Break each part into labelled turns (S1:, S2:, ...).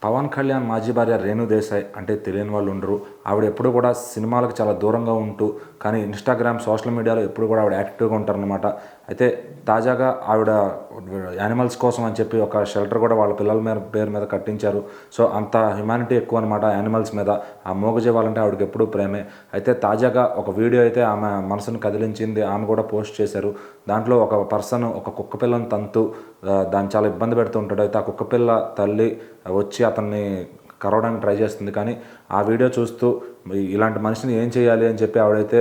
S1: పవన్ కళ్యాణ్ మాజీ భార్య రేణు దేశాయ్ అంటే తెలియని వాళ్ళు ఉండరు. ఆవిడ ఎప్పుడు కూడా సినిమాలకు చాలా దూరంగా ఉంటూ, కానీ ఇన్స్టాగ్రామ్, సోషల్ మీడియాలో ఎప్పుడు కూడా ఆవిడ యాక్టివ్గా ఉంటారనమాట. అయితే తాజాగా ఆవిడ యానిమల్స్ కోసం అని చెప్పి ఒక షెల్టర్ కూడా వాళ్ళ పిల్లల పేరు మీద కట్టించారు. సో అంత హ్యుమానిటీ ఎక్కువ అనమాట యానిమల్స్ మీద. ఆ మూగజీవాలంటే ఆవిడకి ఎప్పుడూ ప్రేమే. అయితే తాజాగా ఒక వీడియో అయితే ఆమె మనసును కదిలించింది. ఆమె కూడా పోస్ట్ చేశారు. దాంట్లో ఒక పర్సన్ ఒక కుక్క పిల్లని తంతు దాన్ని చాలా ఇబ్బంది పెడుతూ ఉంటాడు. అయితే ఆ కుక్కపిల్ల తల్లి వచ్చి అతన్ని కరవడానికి ట్రై చేస్తుంది. కానీ ఆ వీడియో చూస్తూ ఇలాంటి మనిషిని ఏం చేయాలి అని చెప్పి ఆవిడైతే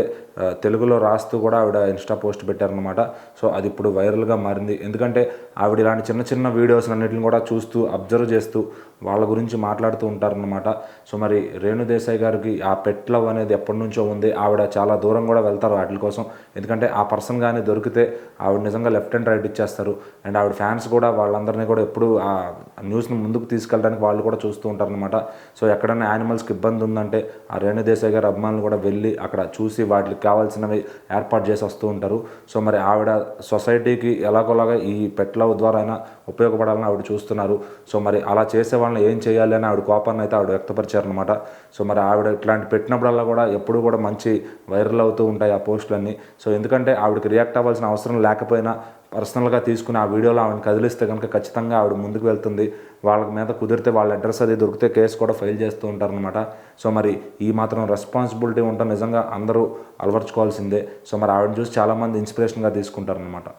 S1: తెలుగులో రాస్తూ కూడా ఆవిడ ఇన్స్టా పోస్ట్ పెట్టారనమాట. సో అది ఇప్పుడు వైరల్గా మారింది. ఎందుకంటే ఆవిడ ఇలాంటి చిన్న చిన్న వీడియోస్ అన్నిటిని కూడా చూస్తూ అబ్జర్వ్ చేస్తూ వాళ్ళ గురించి మాట్లాడుతూ ఉంటారనమాట. సో మరి రేణు దేశాయ్ గారికి ఆ పెట్ లవ్ అనేది ఎప్పటి నుంచో ఉంది. ఆవిడ చాలా దూరం కూడా వెళ్తారు వాటి కోసం. ఎందుకంటే ఆ పర్సన్ కానీ దొరికితే ఆవిడ నిజంగా లెఫ్ట్ అండ్ రైట్ ఇచ్చేస్తారు. అండ్ ఆవిడ ఫ్యాన్స్ కూడా వాళ్ళందరినీ కూడా ఎప్పుడు ఆ న్యూస్ని ముందుకు తీసుకెళ్ళడానికి వాళ్ళు కూడా చూస్తూ ఉంటారనమాట. సో ఎక్కడైనా యానిమల్స్కి ఇబ్బంది ఉందంటే ఆ రేణు దేశాయ్ గారి అభిమానులు కూడా వెళ్ళి అక్కడ చూసి వాటికి కావాల్సినవి ఏర్పాటు చేసి వస్తూ ఉంటారు. సో మరి ఆవిడ సొసైటీకి ఎలాగోలాగా ఈ పెట్ లవ్ ద్వారా అయినా ఉపయోగపడాలని ఆవిడ చూస్తున్నారు. సో మరి అలా చేసే వాళ్ళని ఏం చేయాలి అని ఆవిడ కోపాన్ని అయితే ఆవిడ వ్యక్తపరిచారనమాట. సో మరి ఆవిడ ఇట్లాంటి పెట్టినప్పుడల్లా కూడా ఎప్పుడు కూడా మంచి వైరల్ అవుతూ ఉంటాయి ఆ పోస్టులన్నీ. సో ఎందుకంటే ఆవిడకి రియాక్ట్ అవ్వాల్సిన అవసరం లేకపోయినా పర్సనల్గా తీసుకుని ఆ వీడియోలో ఆవిడని కదిలిస్తే కనుక ఖచ్చితంగా ఆవిడ ముందుకు వెళ్తుంది. వాళ్ళ మీద కుదిరితే వాళ్ళ అడ్రస్ అది దొరికితే కేసు కూడా ఫైల్ చేస్తూ ఉంటారనమాట. సో మరి ఈ మాత్రం రెస్పాన్సిబిలిటీ ఉంటే నిజంగా అందరూ అలవర్చుకోవాల్సిందే. సో మరి ఆవిడని చూసి చాలామంది ఇన్స్పిరేషన్గా తీసుకుంటారనమాట.